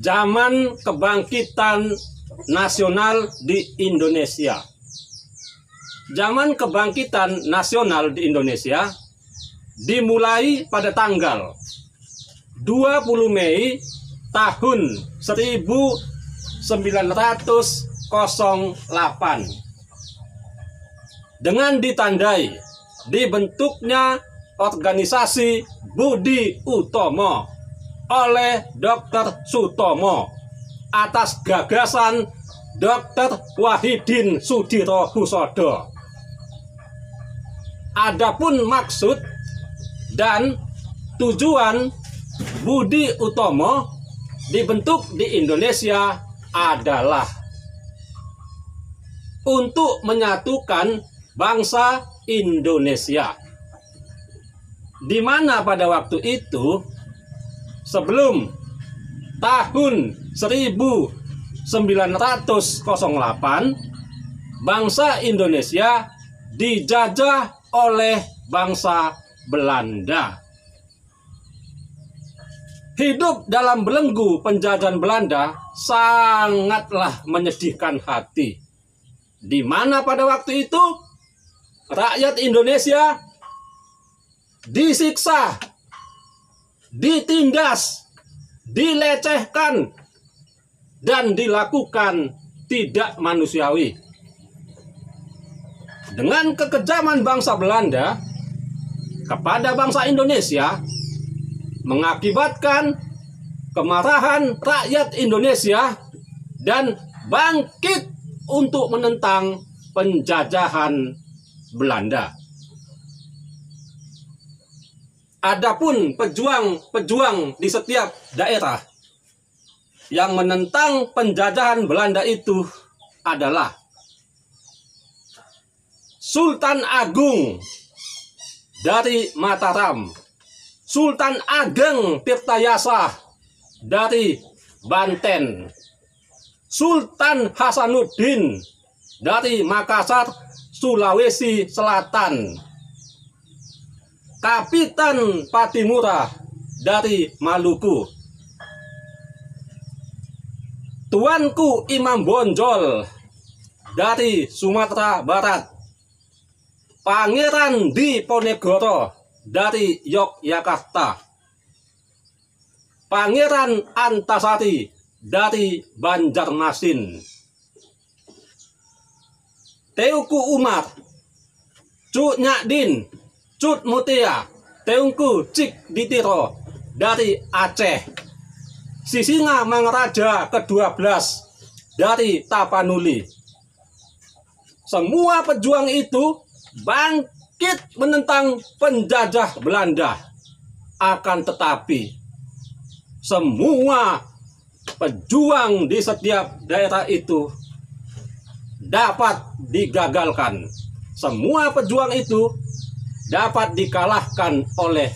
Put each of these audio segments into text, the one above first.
zaman kebangkitan nasional di Indonesia. Zaman kebangkitan nasional di Indonesia dimulai pada tanggal 20 Mei tahun 1908 dengan ditandai dibentuknya organisasi Budi Utomo oleh Dr. Sutomo atas gagasan Dr. Wahidin Sudirohusodo. Adapun maksud dan tujuan Budi Utomo dibentuk di Indonesia adalah untuk menyatukan bangsa Indonesia, di mana pada waktu itu sebelum tahun 1908 bangsa Indonesia dijajah oleh bangsa Belanda. Hidup dalam belenggu penjajahan Belanda sangatlah menyedihkan hati, di mana pada waktu itu rakyat Indonesia disiksa, ditindas, dilecehkan, dan dilakukan tidak manusiawi. Dengan kekejaman bangsa Belanda kepada bangsa Indonesia mengakibatkan kemarahan rakyat Indonesia dan bangkit untuk menentang penjajahan Belanda. Adapun pejuang-pejuang di setiap daerah yang menentang penjajahan Belanda itu adalah Sultan Agung dari Mataram, Sultan Ageng Tirtayasa dari Banten, Sultan Hasanuddin dari Makassar, Sulawesi Selatan, Kapitan Patimura dari Maluku, Tuanku Imam Bonjol dari Sumatera Barat, Pangeran Diponegoro dari Yogyakarta, Pangeran Antasari dari Banjarmasin, Teuku Umar, Cuk Nyadin, Cut Mutia, Teungku Cik Ditiro dari Aceh, Sisinga Mangaraja ke-12 dari Tapanuli. Semua pejuang itu bangkit menentang penjajah Belanda. Akan tetapi semua pejuang di setiap daerah itu dapat digagalkan. Semua pejuang itu dapat dikalahkan oleh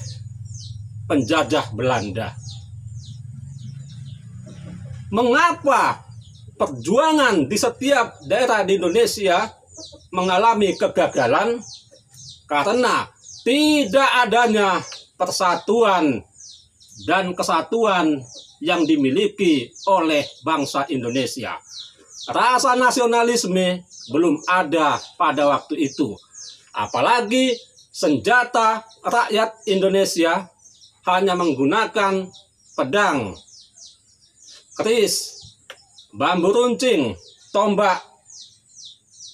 penjajah Belanda. Mengapa perjuangan di setiap daerah di Indonesia mengalami kegagalan? Karena tidak adanya persatuan dan kesatuan yang dimiliki oleh bangsa Indonesia. Rasa nasionalisme belum ada pada waktu itu. Apalagi senjata rakyat Indonesia hanya menggunakan pedang, keris, bambu runcing, tombak,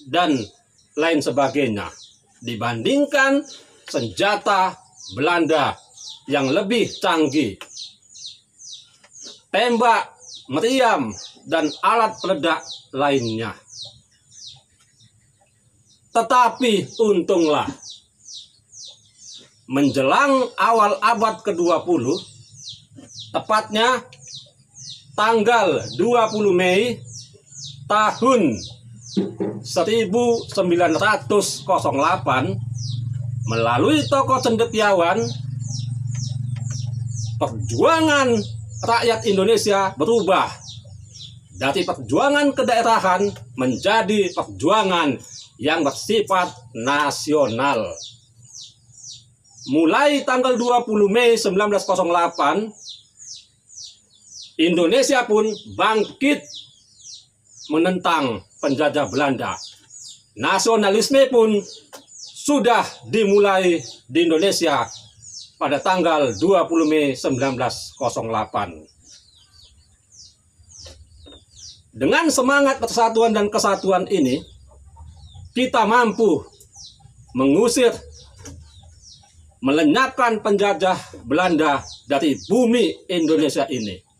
dan lain sebagainya, dibandingkan senjata Belanda yang lebih canggih, tembak, meriam, dan alat peledak lainnya. Tetapi untunglah menjelang awal abad ke-20, tepatnya tanggal 20 Mei tahun 1908, melalui tokoh cendekiawan, perjuangan rakyat Indonesia berubah dari perjuangan kedaerahan menjadi perjuangan yang bersifat nasional. Mulai tanggal 20 Mei 1908, Indonesia pun bangkit menentang penjajah Belanda. Nasionalisme pun sudah dimulai di Indonesia pada tanggal 20 Mei 1908. Dengan semangat persatuan dan kesatuan ini, kita mampu mengusir, melenyapkan penjajah Belanda dari bumi Indonesia ini.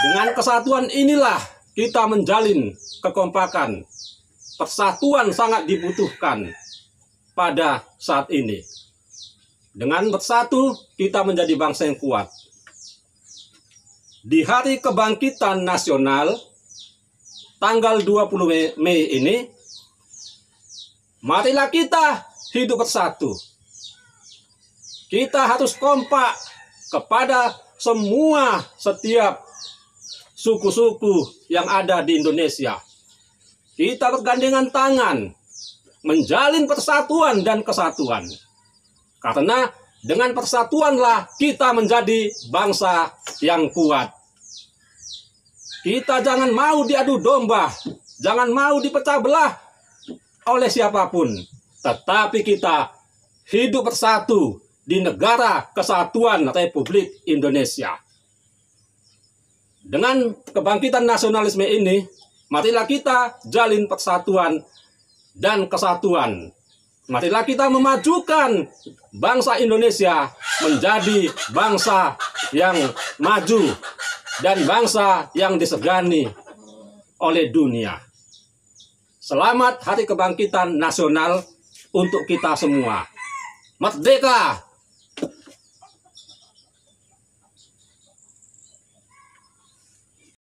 Dengan kesatuan inilah kita menjalin kekompakan. Persatuan sangat dibutuhkan pada saat ini. Dengan bersatu, kita menjadi bangsa yang kuat. Di hari kebangkitan nasional, tanggal 20 Mei ini, marilah kita hidup bersatu. Kita harus kompak kepada setiap suku-suku yang ada di Indonesia. Kita bergandengan tangan menjalin persatuan dan kesatuan. Karena dengan persatuanlah kita menjadi bangsa yang kuat. Kita jangan mau diadu domba, jangan mau dipecah belah oleh siapapun. Tetapi kita hidup bersatu di negara kesatuan Republik Indonesia. Dengan kebangkitan nasionalisme ini, marilah kita jalin persatuan dan kesatuan. Marilah kita memajukan bangsa Indonesia menjadi bangsa yang maju dan bangsa yang disegani oleh dunia. Selamat Hari Kebangkitan Nasional untuk kita semua. Merdeka!